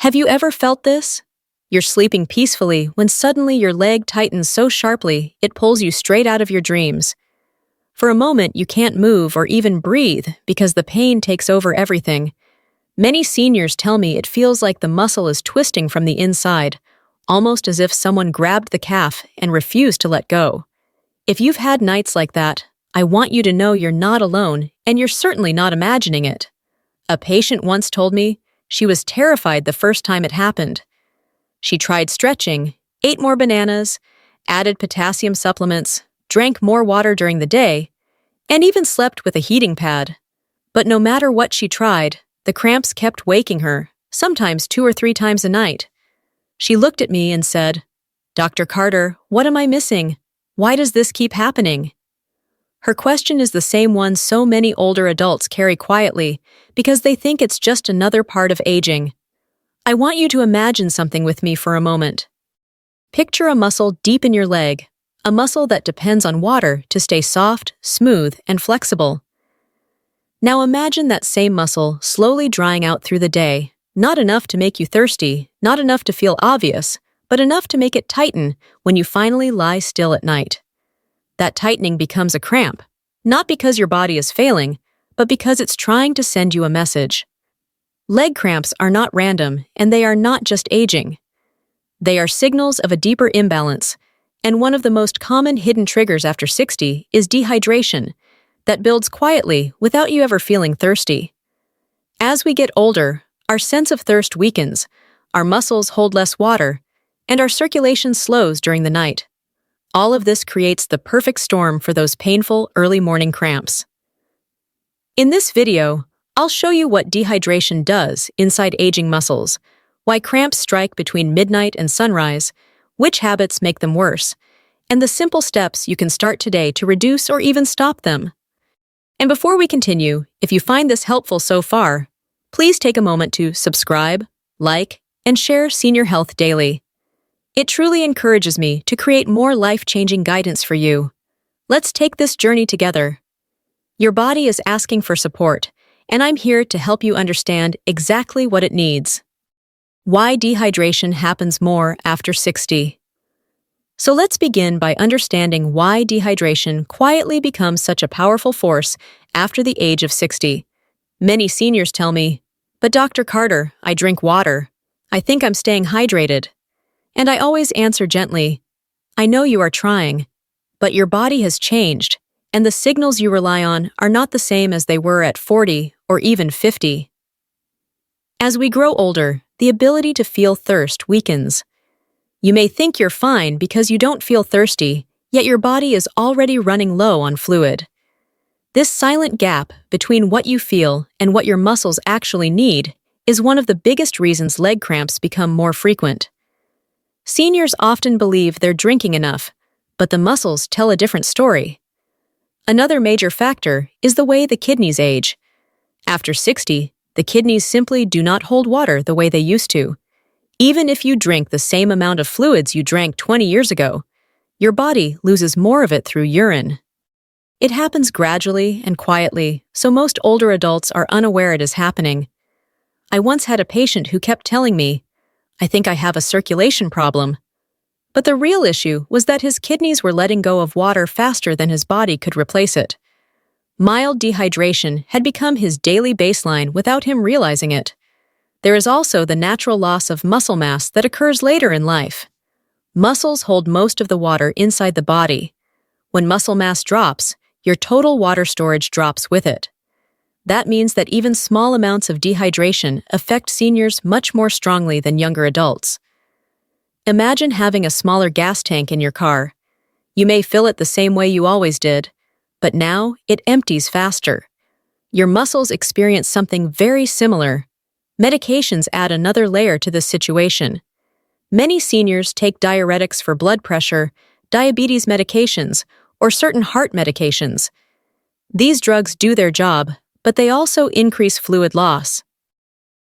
Have you ever felt this? You're sleeping peacefully when suddenly your leg tightens so sharply it pulls you straight out of your dreams. For a moment, you can't move or even breathe because the pain takes over everything. Many seniors tell me it feels like the muscle is twisting from the inside, almost as if someone grabbed the calf and refused to let go. If you've had nights like that, I want you to know you're not alone, and you're certainly not imagining it. A patient once told me she was terrified the first time it happened. She tried stretching, ate more bananas, added potassium supplements, drank more water during the day, and even slept with a heating pad. But no matter what she tried, the cramps kept waking her, sometimes 2 or 3 times a night. She looked at me and said, "Dr. Carter, what am I missing? Why does this keep happening?" Her question is the same one so many older adults carry quietly because they think it's just another part of aging. I want you to imagine something with me for a moment. Picture a muscle deep in your leg, a muscle that depends on water to stay soft, smooth, and flexible. Now imagine that same muscle slowly drying out through the day, not enough to make you thirsty, not enough to feel obvious, but enough to make it tighten when you finally lie still at night. That tightening becomes a cramp, not because your body is failing, but because it's trying to send you a message. Leg cramps are not random, and they are not just aging. They are signals of a deeper imbalance, and one of the most common hidden triggers after 60 is dehydration, that builds quietly without you ever feeling thirsty. As we get older, our sense of thirst weakens, our muscles hold less water, and our circulation slows during the night. All of this creates the perfect storm for those painful early morning cramps. In this video, I'll show you what dehydration does inside aging muscles, why cramps strike between midnight and sunrise, which habits make them worse, and the simple steps you can start today to reduce or even stop them. And before we continue, if you find this helpful so far, please take a moment to subscribe, like, and share Senior Health Daily. It truly encourages me to create more life-changing guidance for you. Let's take this journey together. Your body is asking for support, and I'm here to help you understand exactly what it needs. Why dehydration happens more after 60. So let's begin by understanding why dehydration quietly becomes such a powerful force after the age of 60. Many seniors tell me, "But Dr. Carter, I drink water. I think I'm staying hydrated." And I always answer gently, "I know you are trying, but your body has changed, and the signals you rely on are not the same as they were at 40 or even 50. As we grow older, the ability to feel thirst weakens. You may think you're fine because you don't feel thirsty, yet your body is already running low on fluid. This silent gap between what you feel and what your muscles actually need is one of the biggest reasons leg cramps become more frequent. Seniors often believe they're drinking enough, but the muscles tell a different story. Another major factor is the way the kidneys age. After 60, the kidneys simply do not hold water the way they used to. Even if you drink the same amount of fluids you drank 20 years ago, your body loses more of it through urine. It happens gradually and quietly, so most older adults are unaware it is happening. I once had a patient who kept telling me, "I think I have a circulation problem." But the real issue was that his kidneys were letting go of water faster than his body could replace it. Mild dehydration had become his daily baseline without him realizing it. There is also the natural loss of muscle mass that occurs later in life. Muscles hold most of the water inside the body. When muscle mass drops, your total water storage drops with it. That means that even small amounts of dehydration affect seniors much more strongly than younger adults. Imagine having a smaller gas tank in your car. You may fill it the same way you always did, but now it empties faster. Your muscles experience something very similar. Medications add another layer to this situation. Many seniors take diuretics for blood pressure, diabetes medications, or certain heart medications. These drugs do their job, but they also increase fluid loss.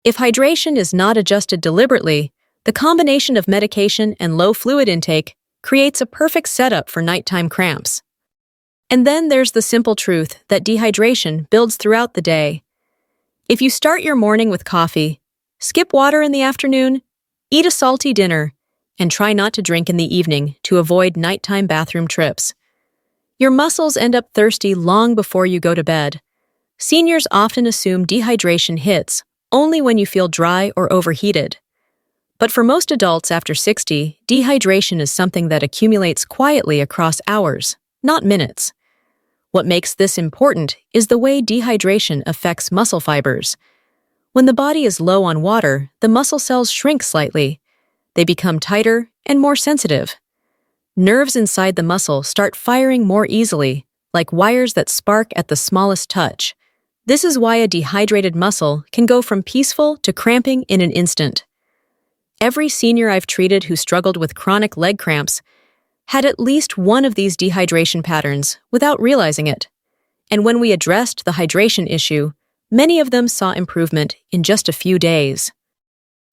If hydration is not adjusted deliberately, the combination of medication and low fluid intake creates a perfect setup for nighttime cramps. And then there's the simple truth that dehydration builds throughout the day. If you start your morning with coffee, Skip water in the afternoon, eat a salty dinner, and try not to drink in the evening to avoid nighttime bathroom trips. Your muscles end up thirsty long before you go to bed. Seniors often assume dehydration hits only when you feel dry or overheated. But for most adults after 60, dehydration is something that accumulates quietly across hours, not minutes. What makes this important is the way dehydration affects muscle fibers. When the body is low on water, the muscle cells shrink slightly. They become tighter and more sensitive. Nerves inside the muscle start firing more easily, like wires that spark at the smallest touch. This is why a dehydrated muscle can go from peaceful to cramping in an instant. Every senior I've treated who struggled with chronic leg cramps had at least one of these dehydration patterns without realizing it. And when we addressed the hydration issue, many of them saw improvement in just a few days.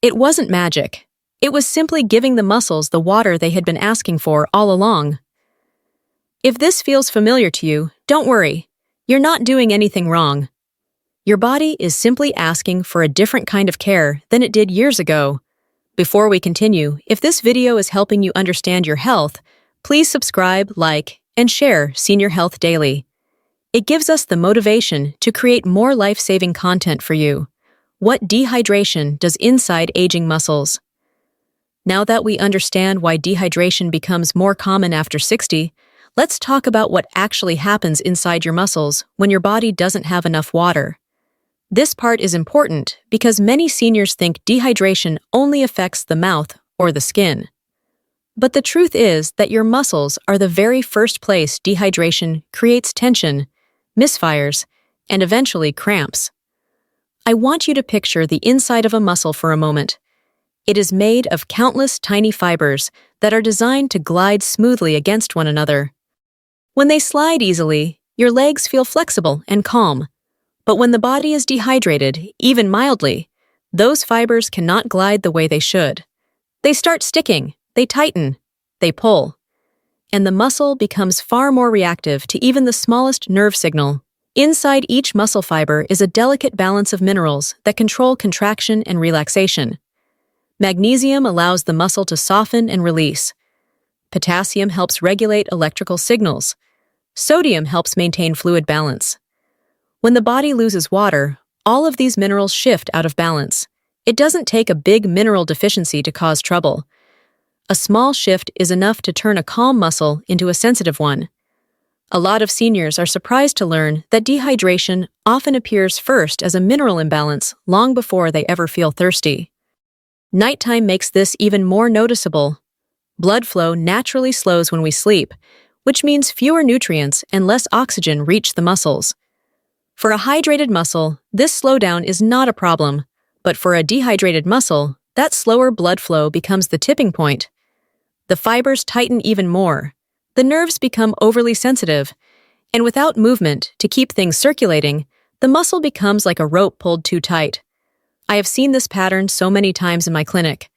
It wasn't magic. It was simply giving the muscles the water they had been asking for all along. If this feels familiar to you, don't worry. You're not doing anything wrong. Your body is simply asking for a different kind of care than it did years ago. Before we continue, if this video is helping you understand your health, please subscribe, like, and share Senior Health Daily. It gives us the motivation to create more life-saving content for you. What dehydration does inside aging muscles? Now that we understand why dehydration becomes more common after 60, let's talk about what actually happens inside your muscles when your body doesn't have enough water. This part is important because many seniors think dehydration only affects the mouth or the skin. But the truth is that your muscles are the very first place dehydration creates tension, misfires, and eventually cramps. I want you to picture the inside of a muscle for a moment. It is made of countless tiny fibers that are designed to glide smoothly against one another. When they slide easily, your legs feel flexible and calm. But when the body is dehydrated, even mildly, those fibers cannot glide the way they should. They start sticking, they tighten, they pull. And the muscle becomes far more reactive to even the smallest nerve signal. Inside each muscle fiber is a delicate balance of minerals that control contraction and relaxation. Magnesium allows the muscle to soften and release. Potassium helps regulate electrical signals. Sodium helps maintain fluid balance. When the body loses water, all of these minerals shift out of balance. It doesn't take a big mineral deficiency to cause trouble. A small shift is enough to turn a calm muscle into a sensitive one. A lot of seniors are surprised to learn that dehydration often appears first as a mineral imbalance long before they ever feel thirsty. Nighttime makes this even more noticeable. Blood flow naturally slows when we sleep, which means fewer nutrients and less oxygen reach the muscles. For a hydrated muscle, this slowdown is not a problem, but for a dehydrated muscle, that slower blood flow becomes the tipping point. The fibers tighten even more, the nerves become overly sensitive, and without movement to keep things circulating, the muscle becomes like a rope pulled too tight. I have seen this pattern so many times in my clinic.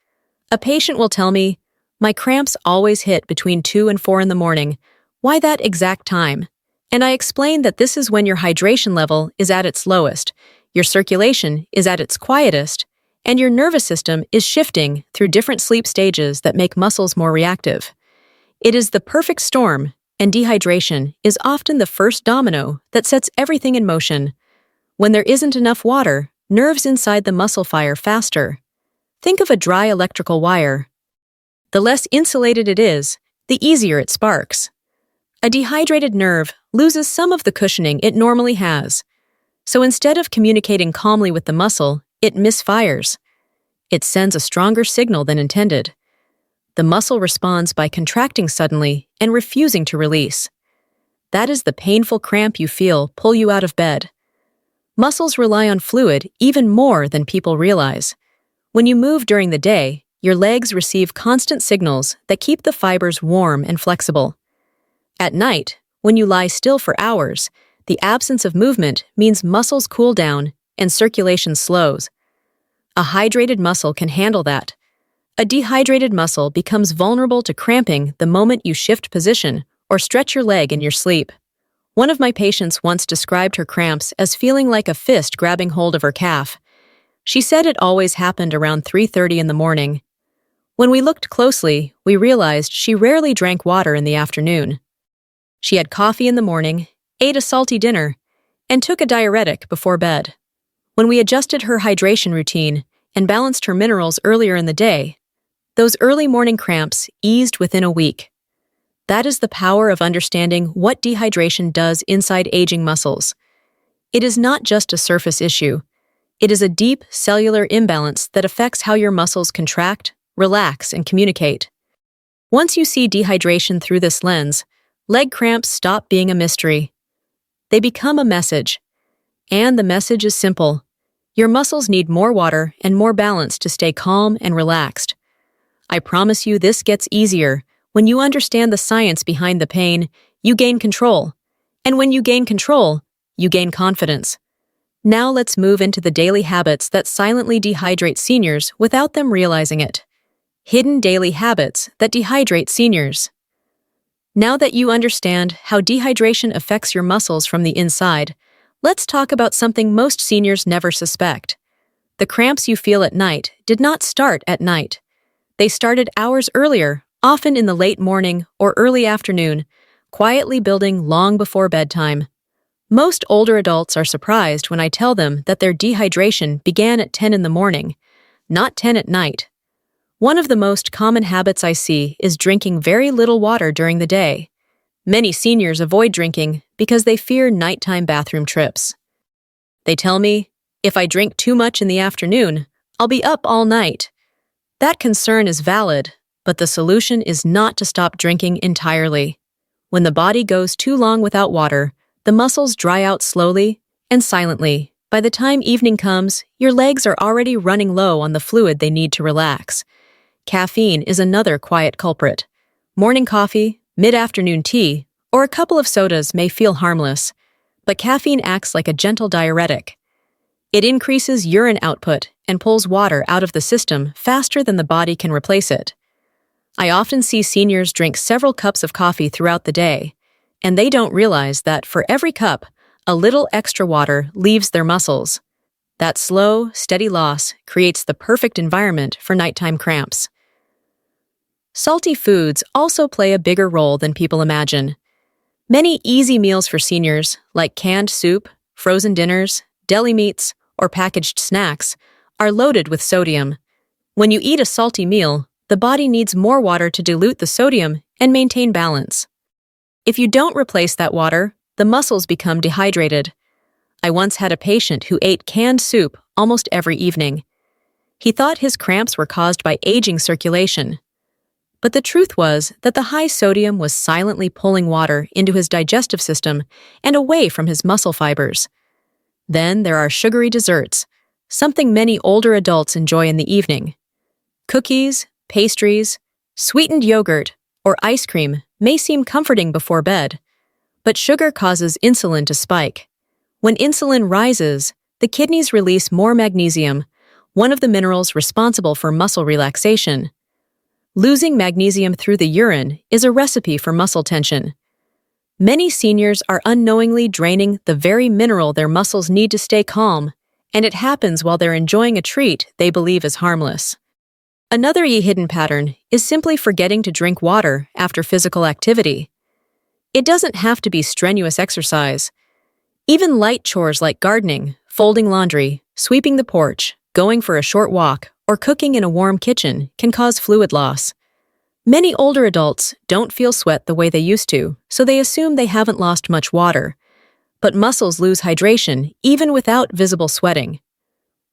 A patient will tell me, "My cramps always hit between 2 and 4 in the morning. Why that exact time?" And I explain that this is when your hydration level is at its lowest, your circulation is at its quietest, and your nervous system is shifting through different sleep stages that make muscles more reactive. It is the perfect storm, and dehydration is often the first domino that sets everything in motion. When there isn't enough water, nerves inside the muscle fire faster. Think of a dry electrical wire. The less insulated it is, the easier it sparks. A dehydrated nerve loses some of the cushioning it normally has. So instead of communicating calmly with the muscle, it misfires. It sends a stronger signal than intended. The muscle responds by contracting suddenly and refusing to release. That is the painful cramp you feel pull you out of bed. Muscles rely on fluid even more than people realize. When you move during the day, your legs receive constant signals that keep the fibers warm and flexible. At night, when you lie still for hours, the absence of movement means muscles cool down and circulation slows. A hydrated muscle can handle that. A dehydrated muscle becomes vulnerable to cramping the moment you shift position or stretch your leg in your sleep. One of my patients once described her cramps as feeling like a fist grabbing hold of her calf. She said it always happened around 3:30 in the morning. When we looked closely, we realized she rarely drank water in the afternoon. She had coffee in the morning, ate a salty dinner, and took a diuretic before bed. When we adjusted her hydration routine and balanced her minerals earlier in the day, those early morning cramps eased within a week. That is the power of understanding what dehydration does inside aging muscles. It is not just a surface issue. It is a deep cellular imbalance that affects how your muscles contract, relax, and communicate. Once you see dehydration through this lens, leg cramps stop being a mystery. They become a message. And the message is simple. Your muscles need more water and more balance to stay calm and relaxed. I promise you this gets easier. When you understand the science behind the pain, you gain control. And when you gain control, you gain confidence. Now let's move into the daily habits that silently dehydrate seniors without them realizing it. Hidden daily habits that dehydrate seniors. Now that you understand how dehydration affects your muscles from the inside, let's talk about something most seniors never suspect. The cramps you feel at night did not start at night. They started hours earlier, often in the late morning or early afternoon, quietly building long before bedtime. Most older adults are surprised when I tell them that their dehydration began at 10 in the morning, not 10 at night. One of the most common habits I see is drinking very little water during the day. Many seniors avoid drinking because they fear nighttime bathroom trips. They tell me, if I drink too much in the afternoon, I'll be up all night. That concern is valid, but the solution is not to stop drinking entirely. When the body goes too long without water, the muscles dry out slowly and silently. By the time evening comes, your legs are already running low on the fluid they need to relax. Caffeine is another quiet culprit. Morning coffee, mid-afternoon tea, or a couple of sodas may feel harmless, but caffeine acts like a gentle diuretic. It increases urine output and pulls water out of the system faster than the body can replace it. I often see seniors drink several cups of coffee throughout the day, and they don't realize that for every cup, a little extra water leaves their muscles. That slow, steady loss creates the perfect environment for nighttime cramps. Salty foods also play a bigger role than people imagine. Many easy meals for seniors, like canned soup, frozen dinners, deli meats, or packaged snacks, are loaded with sodium. When you eat a salty meal, the body needs more water to dilute the sodium and maintain balance. If you don't replace that water, the muscles become dehydrated. I once had a patient who ate canned soup almost every evening. He thought his cramps were caused by aging circulation. But the truth was that the high sodium was silently pulling water into his digestive system and away from his muscle fibers. Then there are sugary desserts, something many older adults enjoy in the evening. Cookies, pastries, sweetened yogurt, or ice cream may seem comforting before bed, but sugar causes insulin to spike. When insulin rises, the kidneys release more magnesium, one of the minerals responsible for muscle relaxation. Losing magnesium through the urine is a recipe for muscle tension. Many seniors are unknowingly draining the very mineral their muscles need to stay calm, and it happens while they're enjoying a treat they believe is harmless. Another hidden pattern is simply forgetting to drink water after physical activity. It doesn't have to be strenuous exercise. Even light chores like gardening, folding laundry, sweeping the porch, going for a short walk, or cooking in a warm kitchen can cause fluid loss. Many older adults don't feel sweat the way they used to, so they assume they haven't lost much water. But muscles lose hydration even without visible sweating.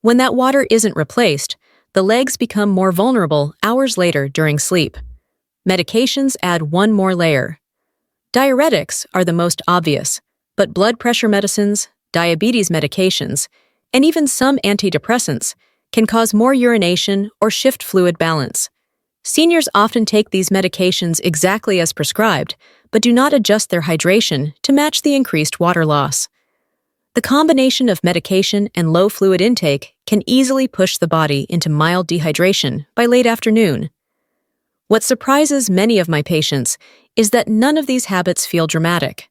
When that water isn't replaced, the legs become more vulnerable hours later during sleep. Medications add one more layer. Diuretics are the most obvious, but blood pressure medicines, diabetes medications, and even some antidepressants can cause more urination or shift fluid balance. Seniors often take these medications exactly as prescribed, but do not adjust their hydration to match the increased water loss. The combination of medication and low fluid intake can easily push the body into mild dehydration by late afternoon. What surprises many of my patients is that none of these habits feel dramatic.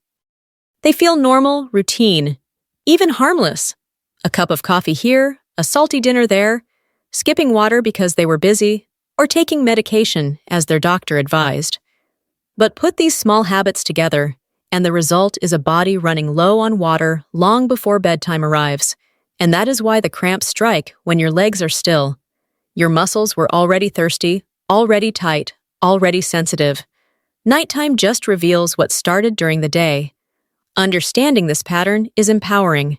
They feel normal, routine, even harmless. A cup of coffee here, a salty dinner there, skipping water because they were busy, or taking medication as their doctor advised. But put these small habits together, and the result is a body running low on water long before bedtime arrives. And that is why the cramps strike when your legs are still. Your muscles were already thirsty, already tight, already sensitive. Nighttime just reveals what started during the day. Understanding this pattern is empowering.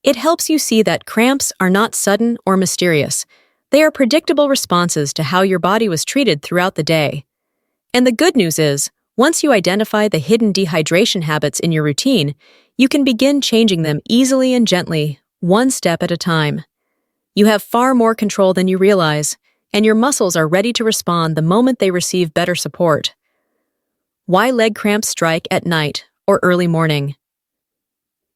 It helps you see that cramps are not sudden or mysterious. They are predictable responses to how your body was treated throughout the day. And the good news is, once you identify the hidden dehydration habits in your routine, you can begin changing them easily and gently, one step at a time. You have far more control than you realize, and your muscles are ready to respond the moment they receive better support. Why leg cramps strike at night or early morning?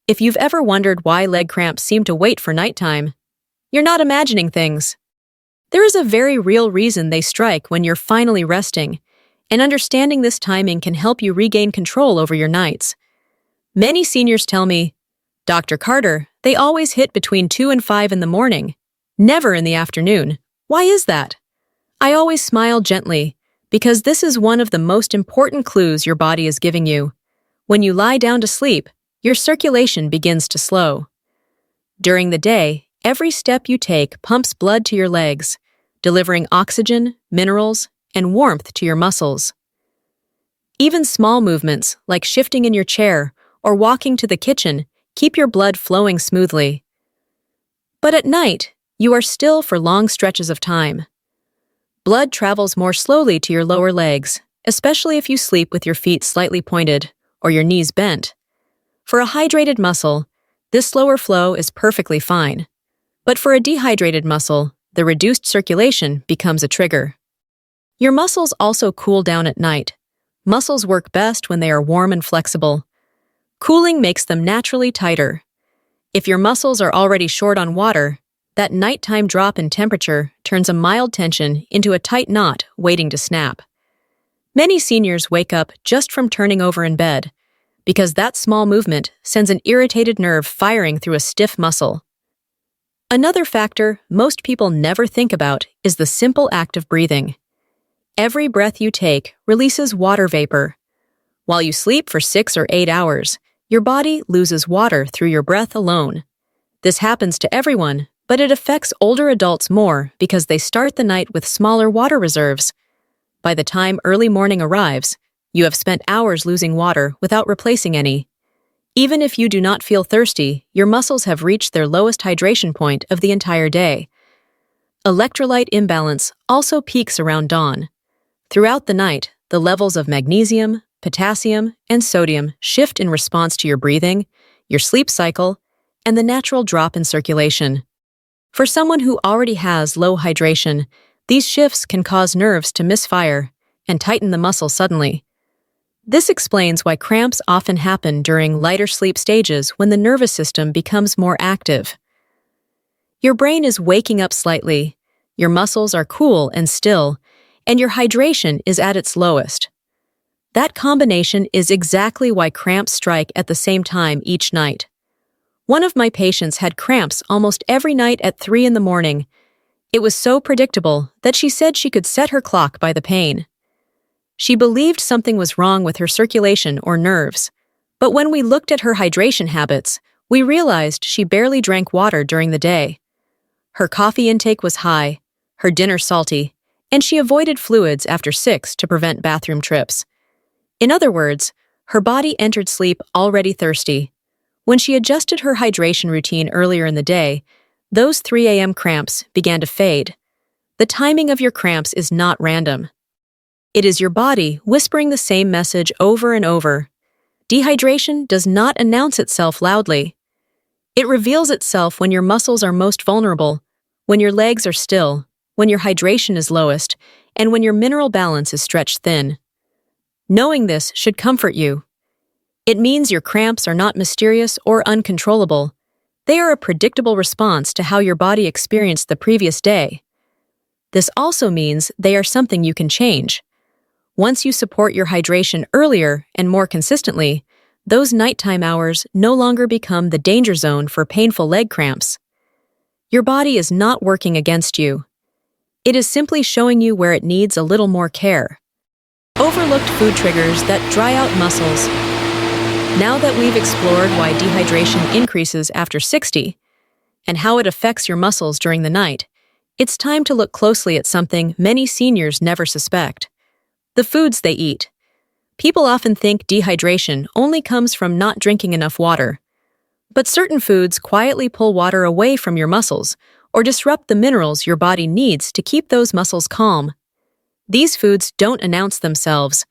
If you've ever wondered why leg cramps seem to wait for nighttime, you're not imagining things. There is a very real reason they strike when you're finally resting, and understanding this timing can help you regain control over your nights. Many seniors tell me, "Dr. Carter, they always hit between 2 and 5 in the morning, never in the afternoon. Why is that?" I always smile gently, because this is one of the most important clues your body is giving you. When you lie down to sleep, your circulation begins to slow. During the day, every step you take pumps blood to your legs, delivering oxygen, minerals, and warmth to your muscles. Even small movements, like shifting in your chair or walking to the kitchen, keep your blood flowing smoothly. But at night, you are still for long stretches of time. Blood travels more slowly to your lower legs, especially if you sleep with your feet slightly pointed or your knees bent. For a hydrated muscle, this slower flow is perfectly fine. But for a dehydrated muscle, the reduced circulation becomes a trigger. Your muscles also cool down at night. Muscles work best when they are warm and flexible. Cooling makes them naturally tighter. If your muscles are already short on water, that nighttime drop in temperature turns a mild tension into a tight knot waiting to snap. Many seniors wake up just from turning over in bed, because that small movement sends an irritated nerve firing through a stiff muscle. Another factor most people never think about is the simple act of breathing. Every breath you take releases water vapor. While you sleep for 6 or 8 hours, your body loses water through your breath alone. This happens to everyone, but it affects older adults more because they start the night with smaller water reserves. By the time early morning arrives, you have spent hours losing water without replacing any. Even if you do not feel thirsty, your muscles have reached their lowest hydration point of the entire day. Electrolyte imbalance also peaks around dawn. Throughout the night, the levels of magnesium, potassium, and sodium shift in response to your breathing, your sleep cycle, and the natural drop in circulation. For someone who already has low hydration, these shifts can cause nerves to misfire and tighten the muscle suddenly. This explains why cramps often happen during lighter sleep stages when the nervous system becomes more active. Your brain is waking up slightly, your muscles are cool and still, and your hydration is at its lowest. That combination is exactly why cramps strike at the same time each night. One of my patients had cramps almost every night at 3 in the morning. It was so predictable that she said she could set her clock by the pain. She believed something was wrong with her circulation or nerves, but when we looked at her hydration habits, we realized she barely drank water during the day. Her coffee intake was high, her dinner salty, and she avoided fluids after 6 to prevent bathroom trips. In other words, her body entered sleep already thirsty. When she adjusted her hydration routine earlier in the day, those 3 a.m. cramps began to fade. The timing of your cramps is not random. It is your body whispering the same message over and over. Dehydration does not announce itself loudly. It reveals itself when your muscles are most vulnerable, when your legs are still, when your hydration is lowest, and when your mineral balance is stretched thin. Knowing this should comfort you. It means your cramps are not mysterious or uncontrollable. They are a predictable response to how your body experienced the previous day. This also means they are something you can change. Once you support your hydration earlier and more consistently, those nighttime hours no longer become the danger zone for painful leg cramps. Your body is not working against you. It is simply showing you where it needs a little more care. Overlooked food triggers that dry out muscles. Now that we've explored why dehydration increases after 60 and how it affects your muscles during the night, it's time to look closely at something many seniors never suspect: the foods they eat. People often think dehydration only comes from not drinking enough water. But certain foods quietly pull water away from your muscles or disrupt the minerals your body needs to keep those muscles calm. These foods don't announce themselves.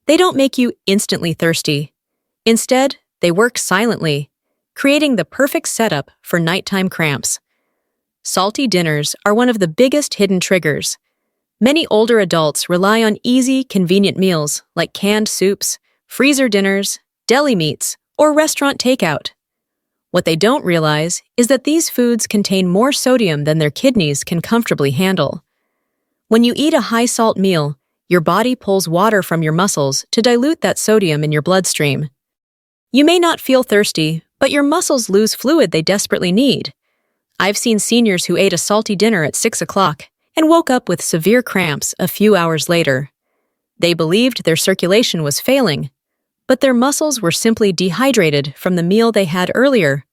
They don't make you instantly thirsty. Instead, they work silently, creating the perfect setup for nighttime cramps. Salty dinners are one of the biggest hidden triggers. Many older adults rely on easy, convenient meals like canned soups, freezer dinners, deli meats, or restaurant takeout. What they don't realize is that these foods contain more sodium than their kidneys can comfortably handle. When you eat a high-salt meal, your body pulls water from your muscles to dilute that sodium in your bloodstream. You may not feel thirsty, but your muscles lose fluid they desperately need. I've seen seniors who ate a salty dinner at 6 o'clock and woke up with severe cramps a few hours later. They believed their circulation was failing, but their muscles were simply dehydrated from the meal they had earlier.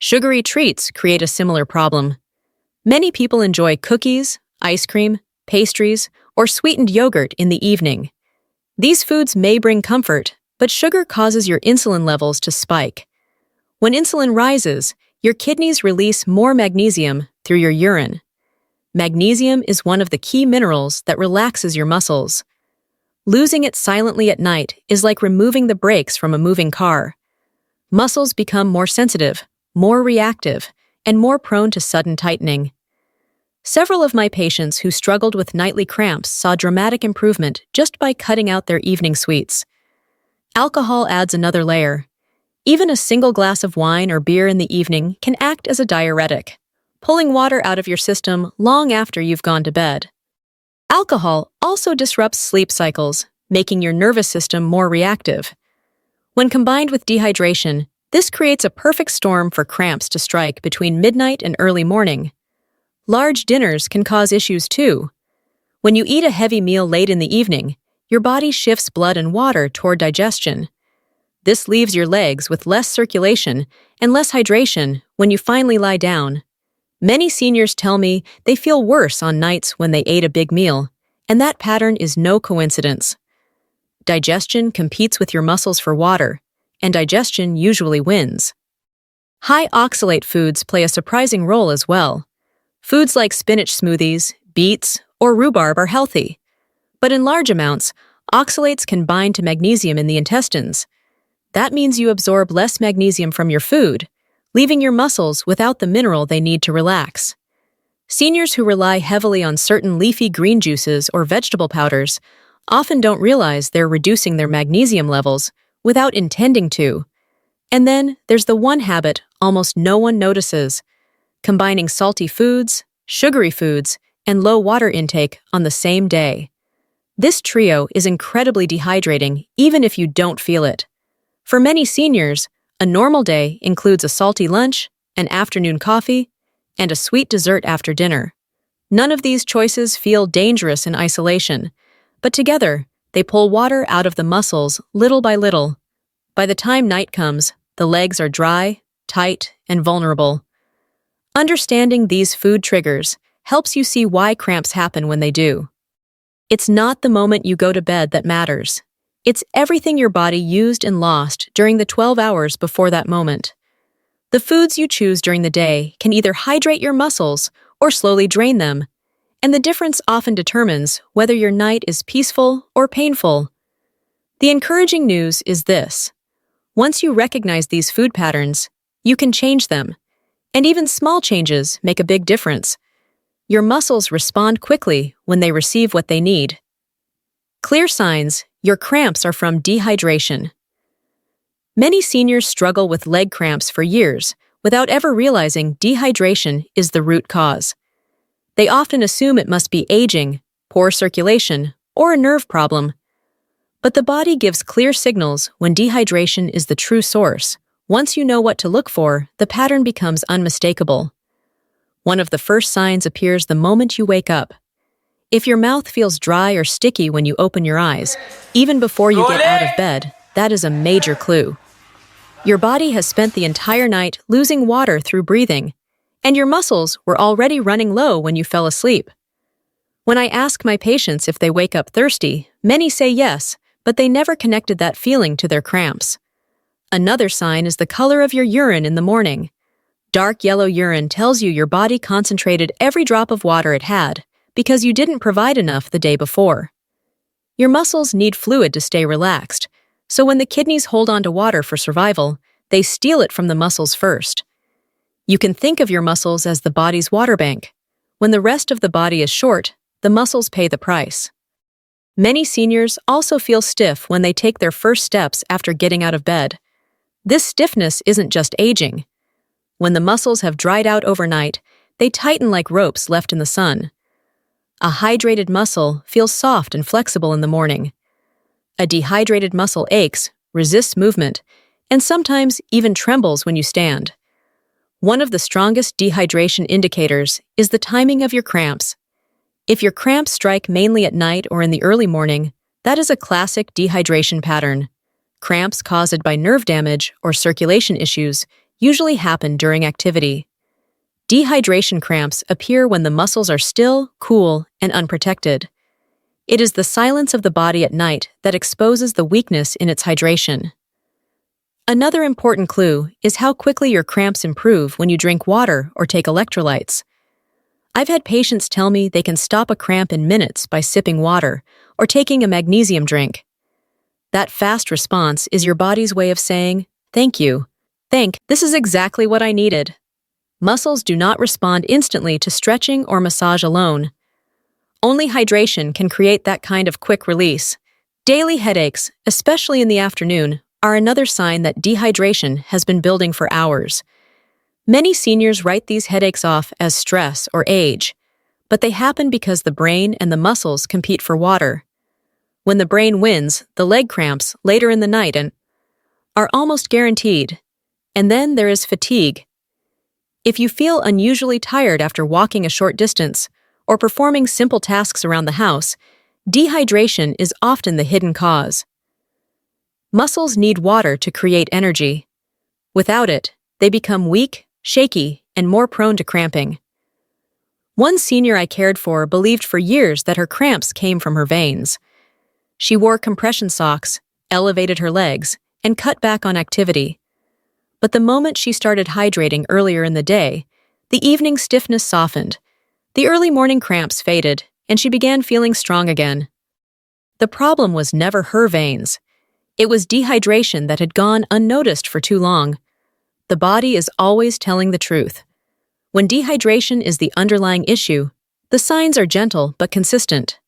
Sugary treats create a similar problem. Many people enjoy cookies, ice cream, pastries, or sweetened yogurt in the evening. These foods may bring comfort, but sugar causes your insulin levels to spike. When insulin rises, your kidneys release more magnesium through your urine. Magnesium is one of the key minerals that relaxes your muscles. Losing it silently at night is like removing the brakes from a moving car. Muscles become more sensitive, more reactive, and more prone to sudden tightening. Several of my patients who struggled with nightly cramps saw dramatic improvement just by cutting out their evening sweets. Alcohol adds another layer. Even a single glass of wine or beer in the evening can act as a diuretic, pulling water out of your system long after you've gone to bed. Alcohol also disrupts sleep cycles, making your nervous system more reactive. When combined with dehydration, this creates a perfect storm for cramps to strike between midnight and early morning. Large dinners can cause issues too. When you eat a heavy meal late in the evening, your body shifts blood and water toward digestion. This leaves your legs with less circulation and less hydration when you finally lie down. Many seniors tell me they feel worse on nights when they ate a big meal, and that pattern is no coincidence. Digestion competes with your muscles for water, and digestion usually wins. High oxalate foods play a surprising role as well. Foods like spinach smoothies, beets, or rhubarb are healthy. But in large amounts, oxalates can bind to magnesium in the intestines. That means you absorb less magnesium from your food, leaving your muscles without the mineral they need to relax. Seniors who rely heavily on certain leafy green juices or vegetable powders often don't realize they're reducing their magnesium levels without intending to. And then there's the one habit almost no one notices: combining salty foods, sugary foods, and low water intake on the same day. This trio is incredibly dehydrating even if you don't feel it. For many seniors, a normal day includes a salty lunch, an afternoon coffee, and a sweet dessert after dinner. None of these choices feel dangerous in isolation, but together, they pull water out of the muscles little by little. By the time night comes, the legs are dry, tight, and vulnerable. Understanding these food triggers helps you see why cramps happen when they do. It's not the moment you go to bed that matters. It's everything your body used and lost during the 12 hours before that moment. The foods you choose during the day can either hydrate your muscles or slowly drain them, and the difference often determines whether your night is peaceful or painful. The encouraging news is this: once you recognize these food patterns, you can change them, and even small changes make a big difference. Your muscles respond quickly when they receive what they need. Clear signs your cramps are from dehydration. Many seniors struggle with leg cramps for years without ever realizing dehydration is the root cause. They often assume it must be aging, poor circulation, or a nerve problem. But the body gives clear signals when dehydration is the true source. Once you know what to look for, the pattern becomes unmistakable. One of the first signs appears the moment you wake up. If your mouth feels dry or sticky when you open your eyes, even before you get out of bed, that is a major clue. Your body has spent the entire night losing water through breathing, and your muscles were already running low when you fell asleep. When I ask my patients if they wake up thirsty, many say yes, but they never connected that feeling to their cramps. Another sign is the color of your urine in the morning. Dark yellow urine tells you your body concentrated every drop of water it had because you didn't provide enough the day before. Your muscles need fluid to stay relaxed, so when the kidneys hold on to water for survival, they steal it from the muscles first. You can think of your muscles as the body's water bank. When the rest of the body is short, the muscles pay the price. Many seniors also feel stiff when they take their first steps after getting out of bed. This stiffness isn't just aging. When the muscles have dried out overnight, they tighten like ropes left in the sun. A hydrated muscle feels soft and flexible in the morning. A dehydrated muscle aches, resists movement, and sometimes even trembles when you stand. One of the strongest dehydration indicators is the timing of your cramps. If your cramps strike mainly at night or in the early morning, that is a classic dehydration pattern. Cramps caused by nerve damage or circulation issues usually happen during activity. Dehydration cramps appear when the muscles are still, cool, and unprotected. It is the silence of the body at night that exposes the weakness in its hydration. Another important clue is how quickly your cramps improve when you drink water or take electrolytes. I've had patients tell me they can stop a cramp in minutes by sipping water or taking a magnesium drink. That fast response is your body's way of saying, "Thank you. This is exactly what I needed." Muscles do not respond instantly to stretching or massage alone. Only hydration can create that kind of quick release. Daily headaches, especially in the afternoon, are another sign that dehydration has been building for hours. Many seniors write these headaches off as stress or age, but they happen because the brain and the muscles compete for water. When the brain wins, the leg cramps later in the night are almost guaranteed. And then there is fatigue. If you feel unusually tired after walking a short distance or performing simple tasks around the house, dehydration is often the hidden cause. Muscles need water to create energy. Without it, they become weak, shaky, and more prone to cramping. One senior I cared for believed for years that her cramps came from her veins. She wore compression socks, elevated her legs, and cut back on activity. But the moment she started hydrating earlier in the day, the evening stiffness softened, the early morning cramps faded, and she began feeling strong again. The problem was never her veins. It was dehydration that had gone unnoticed for too long. The body is always telling the truth. When dehydration is the underlying issue, the signs are gentle but consistent.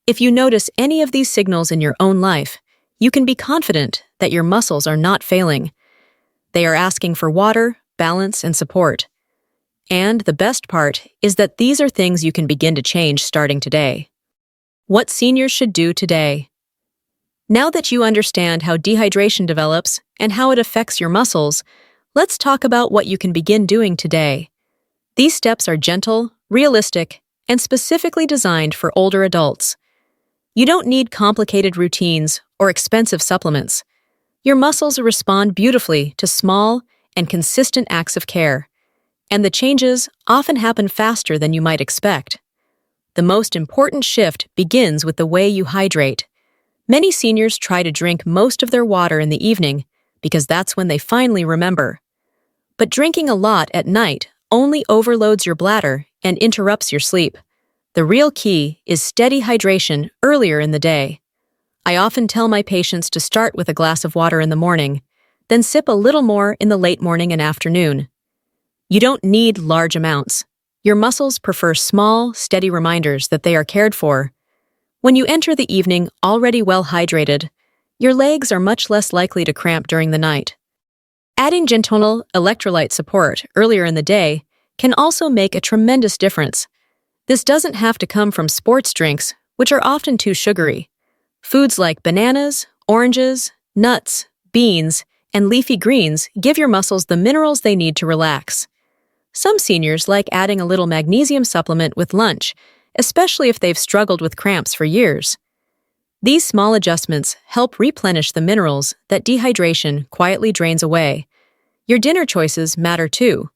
If you notice any of these signals in your own life, you can be confident that your muscles are not failing. They are asking for water, balance, and support. And the best part is that these are things you can begin to change starting today. What seniors should do today. Now that you understand how dehydration develops and how it affects your muscles, let's talk about what you can begin doing today. These steps are gentle, realistic, and specifically designed for older adults. You don't need complicated routines or expensive supplements. Your muscles respond beautifully to small and consistent acts of care, and the changes often happen faster than you might expect. The most important shift begins with the way you hydrate. Many seniors try to drink most of their water in the evening because that's when they finally remember. But drinking a lot at night only overloads your bladder and interrupts your sleep. The real key is steady hydration earlier in the day. I often tell my patients to start with a glass of water in the morning, then sip a little more in the late morning and afternoon. You don't need large amounts. Your muscles prefer small, steady reminders that they are cared for. When you enter the evening already well hydrated, your legs are much less likely to cramp during the night. Adding gentle electrolyte support earlier in the day can also make a tremendous difference. This doesn't have to come from sports drinks, which are often too sugary. Foods like bananas, oranges, nuts, beans, and leafy greens give your muscles the minerals they need to relax. Some seniors like adding a little magnesium supplement with lunch, especially if they've struggled with cramps for years. These small adjustments help replenish the minerals that dehydration quietly drains away. Your dinner choices matter too.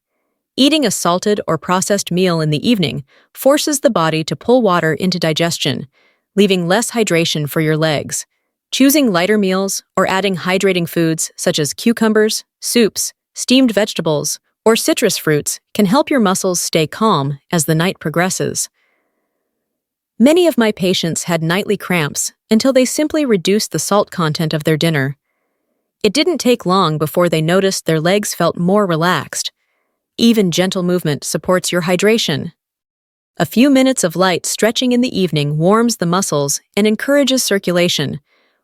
Eating a salted or processed meal in the evening forces the body to pull water into digestion, leaving less hydration for your legs. Choosing lighter meals or adding hydrating foods such as cucumbers, soups, steamed vegetables, or citrus fruits can help your muscles stay calm as the night progresses. Many of my patients had nightly cramps until they simply reduced the salt content of their dinner. It didn't take long before they noticed their legs felt more relaxed. Even gentle movement supports your hydration. A few minutes of light stretching in the evening warms the muscles and encourages circulation,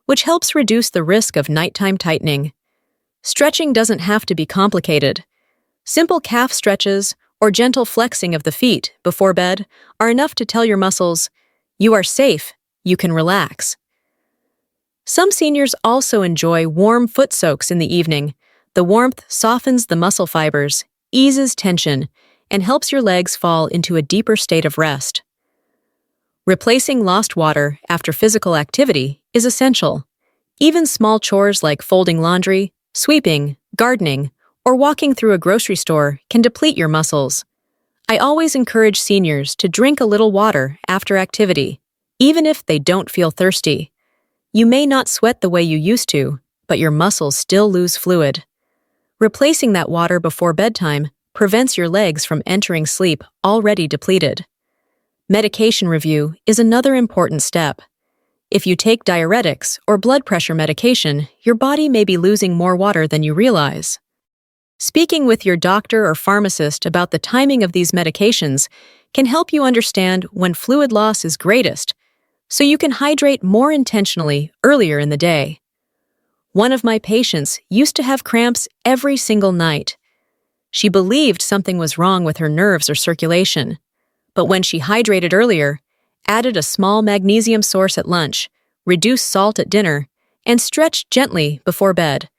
which helps reduce the risk of nighttime tightening. Stretching doesn't have to be complicated. Simple calf stretches or gentle flexing of the feet before bed are enough to tell your muscles, "You are safe, you can relax." Some seniors also enjoy warm foot soaks in the evening. The warmth softens the muscle fibers, eases tension, and helps your legs fall into a deeper state of rest. Replacing lost water after physical activity is essential. Even small chores like folding laundry, sweeping, gardening, or walking through a grocery store can deplete your muscles. I always encourage seniors to drink a little water after activity, even if they don't feel thirsty. You may not sweat the way you used to, but your muscles still lose fluid. Replacing that water before bedtime prevents your legs from entering sleep already depleted. Medication review is another important step. If you take diuretics or blood pressure medication, your body may be losing more water than you realize. Speaking with your doctor or pharmacist about the timing of these medications can help you understand when fluid loss is greatest, so you can hydrate more intentionally earlier in the day. One of my patients used to have cramps every single night. She believed something was wrong with her nerves or circulation, but when she hydrated earlier, added a small magnesium source at lunch, reduced salt at dinner, and stretched gently before bed,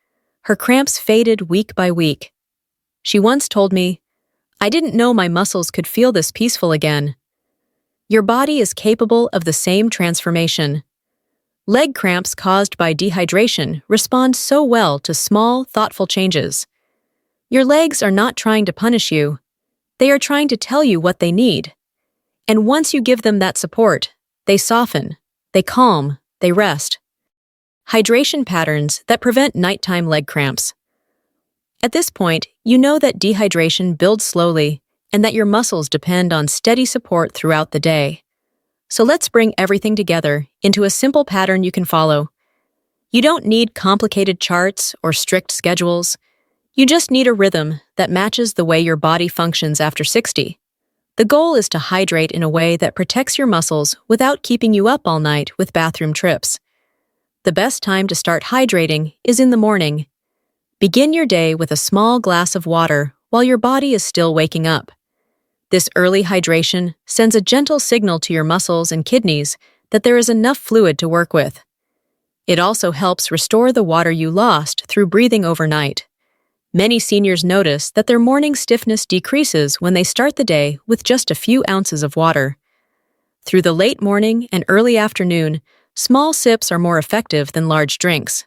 her cramps faded week by week. She once told me, "I didn't know my muscles could feel this peaceful again." Your body is capable of the same transformation. Leg cramps caused by dehydration respond so well to small, thoughtful changes. Your legs are not trying to punish you. They are trying to tell you what they need. And once you give them that support, they soften, they calm, they rest. Hydration patterns that prevent nighttime leg cramps. At this point, you know that dehydration builds slowly and that your muscles depend on steady support throughout the day. So let's bring everything together into a simple pattern you can follow. You don't need complicated charts or strict schedules. You just need a rhythm that matches the way your body functions after 60. The goal is to hydrate in a way that protects your muscles without keeping you up all night with bathroom trips. The best time to start hydrating is in the morning. Begin your day with a small glass of water while your body is still waking up. This early hydration sends a gentle signal to your muscles and kidneys that there is enough fluid to work with. It also helps restore the water you lost through breathing overnight. Many seniors notice that their morning stiffness decreases when they start the day with just a few ounces of water. Through the late morning and early afternoon, small sips are more effective than large drinks.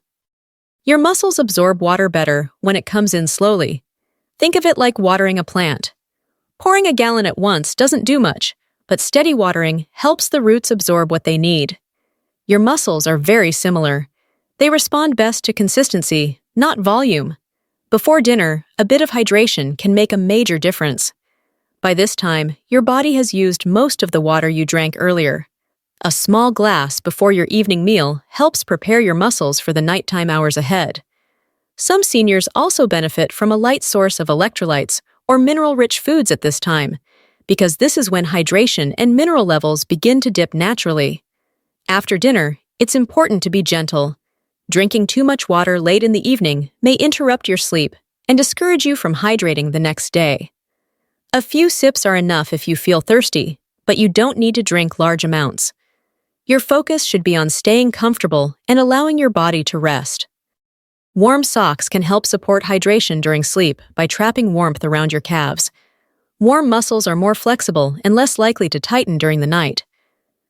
Your muscles absorb water better when it comes in slowly. Think of it like watering a plant. Pouring a gallon at once doesn't do much, but steady watering helps the roots absorb what they need. Your muscles are very similar. They respond best to consistency, not volume. Before dinner, a bit of hydration can make a major difference. By this time, your body has used most of the water you drank earlier. A small glass before your evening meal helps prepare your muscles for the nighttime hours ahead. Some seniors also benefit from a light source of electrolytes or mineral-rich foods at this time, because this is when hydration and mineral levels begin to dip naturally. After dinner, it's important to be gentle. Drinking too much water late in the evening may interrupt your sleep and discourage you from hydrating the next day. A few sips are enough if you feel thirsty, but you don't need to drink large amounts. Your focus should be on staying comfortable and allowing your body to rest. Warm socks can help support hydration during sleep by trapping warmth around your calves. Warm muscles are more flexible and less likely to tighten during the night.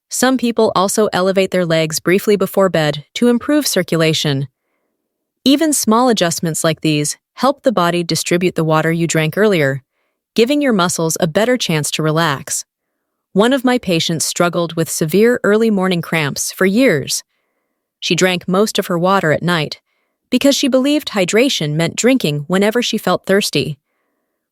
Some people also elevate their legs briefly before bed to improve circulation. Even small adjustments like these help the body distribute the water you drank earlier, giving your muscles a better chance to relax. One of my patients struggled with severe early morning cramps for years. She drank most of her water at night because she believed hydration meant drinking whenever she felt thirsty.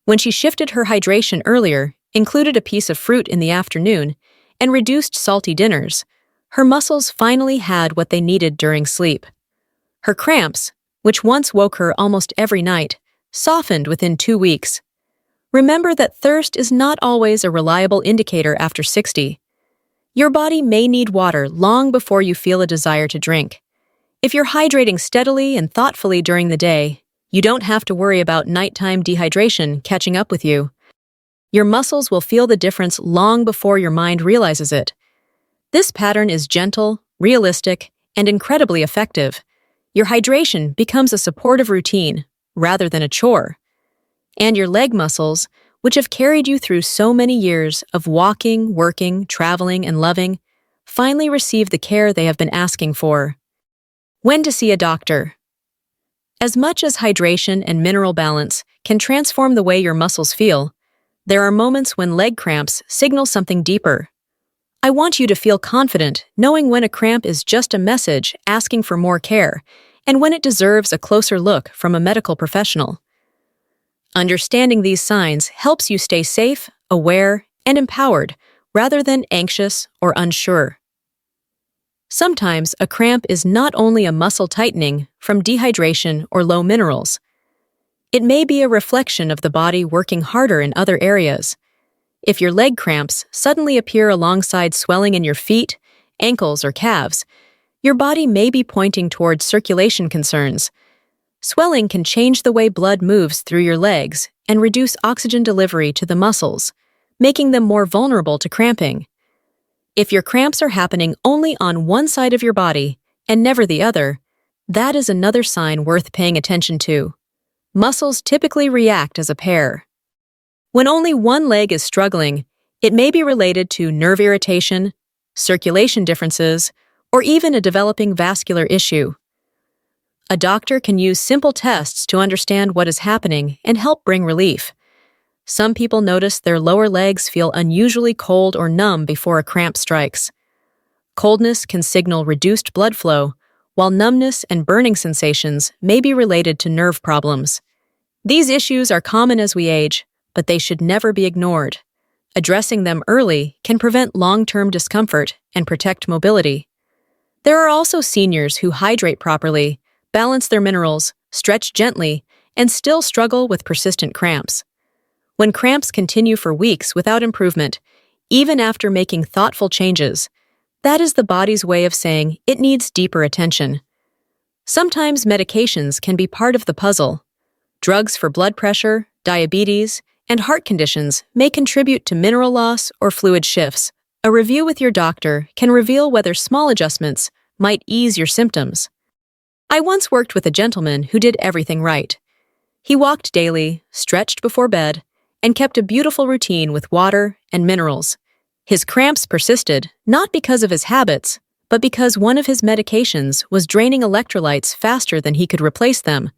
When she shifted her hydration earlier, included a piece of fruit in the afternoon, and reduced salty dinners, her muscles finally had what they needed during sleep. Her cramps, which once woke her almost every night, softened within 2 weeks. Remember that thirst is not always a reliable indicator after 60. Your body may need water long before you feel a desire to drink. If you're hydrating steadily and thoughtfully during the day, you don't have to worry about nighttime dehydration catching up with you. Your muscles will feel the difference long before your mind realizes it. This pattern is gentle, realistic, and incredibly effective. Your hydration becomes a supportive routine rather than a chore. And your leg muscles, which have carried you through so many years of walking, working, traveling, and loving, finally receive the care they have been asking for. When to see a doctor? As much as hydration and mineral balance can transform the way your muscles feel, there are moments when leg cramps signal something deeper. I want you to feel confident knowing when a cramp is just a message asking for more care and when it deserves a closer look from a medical professional. Understanding these signs helps you stay safe, aware, and empowered rather than anxious or unsure. Sometimes a cramp is not only a muscle tightening from dehydration or low minerals. It may be a reflection of the body working harder in other areas. If your leg cramps suddenly appear alongside swelling in your feet, ankles, or calves, your body may be pointing towards circulation concerns. Swelling can change the way blood moves through your legs and reduce oxygen delivery to the muscles, making them more vulnerable to cramping. If your cramps are happening only on one side of your body and never the other, that is another sign worth paying attention to. Muscles typically react as a pair. When only one leg is struggling, it may be related to nerve irritation, circulation differences, or even a developing vascular issue. A doctor can use simple tests to understand what is happening and help bring relief. Some people notice their lower legs feel unusually cold or numb before a cramp strikes. Coldness can signal reduced blood flow, while numbness and burning sensations may be related to nerve problems. These issues are common as we age, but they should never be ignored. Addressing them early can prevent long-term discomfort and protect mobility. There are also seniors who hydrate properly, balance their minerals, stretch gently, and still struggle with persistent cramps. When cramps continue for weeks without improvement, even after making thoughtful changes, that is the body's way of saying it needs deeper attention. Sometimes medications can be part of the puzzle. Drugs for blood pressure, diabetes, and heart conditions may contribute to mineral loss or fluid shifts. A review with your doctor can reveal whether small adjustments might ease your symptoms. I once worked with a gentleman who did everything right. He walked daily, stretched before bed, and kept a beautiful routine with water and minerals. His cramps persisted, not because of his habits, but because one of his medications was draining electrolytes faster than he could replace them.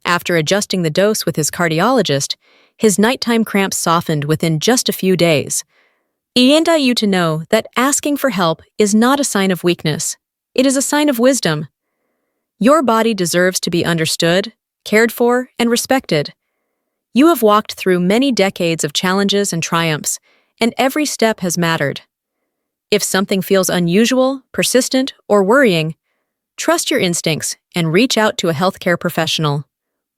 After adjusting the dose with his cardiologist, his nighttime cramps softened within just a few days. I want you to know that asking for help is not a sign of weakness. It is a sign of wisdom. Your body deserves to be understood, cared for, and respected. You have walked through many decades of challenges and triumphs, and every step has mattered. If something feels unusual, persistent, or worrying, trust your instincts and reach out to a healthcare professional.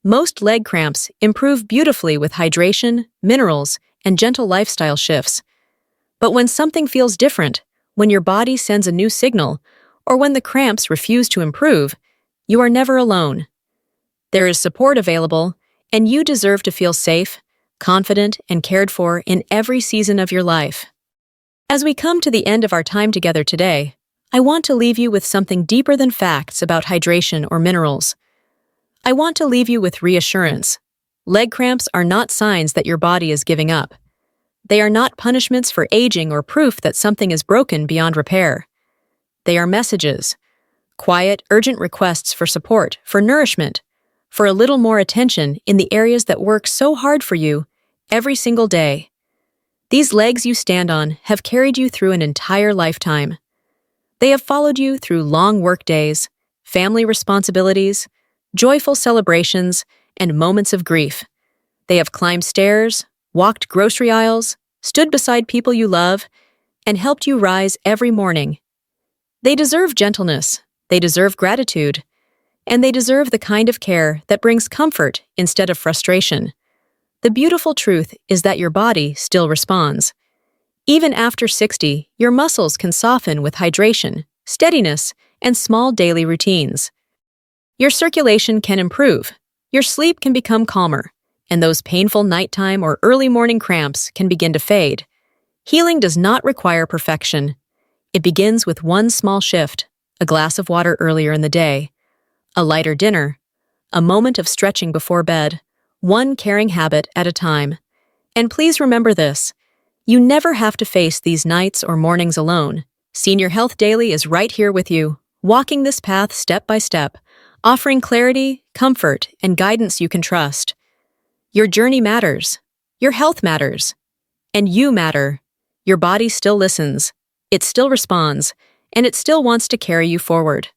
Most leg cramps improve beautifully with hydration, minerals, and gentle lifestyle shifts. But when something feels different, when your body sends a new signal, or when the cramps refuse to improve, you are never alone. There is support available, and you deserve to feel safe, confident, and cared for in every season of your life. As we come to the end of our time together today, I want to leave you with something deeper than facts about hydration or minerals. I want to leave you with reassurance. Leg cramps are not signs that your body is giving up. They are not punishments for aging or proof that something is broken beyond repair. They are messages, quiet, urgent requests for support, for nourishment, for a little more attention in the areas that work so hard for you every single day. These legs you stand on have carried you through an entire lifetime. They have followed you through long work days, family responsibilities, joyful celebrations, and moments of grief. They have climbed stairs, walked grocery aisles, stood beside people you love, and helped you rise every morning. They deserve gentleness, they deserve gratitude, and they deserve the kind of care that brings comfort instead of frustration. The beautiful truth is that your body still responds. Even after 60, your muscles can soften with hydration, steadiness, and small daily routines. Your circulation can improve, your sleep can become calmer, and those painful nighttime or early morning cramps can begin to fade. Healing does not require perfection. It begins with one small shift, a glass of water earlier in the day, a lighter dinner, a moment of stretching before bed, one caring habit at a time. And please remember this: you never have to face these nights or mornings alone. Senior Health Daily is right here with you, walking this path step by step, offering clarity, comfort, and guidance you can trust. Your journey matters. Your health matters. And you matter. Your body still listens. It still responds. And it still wants to carry you forward.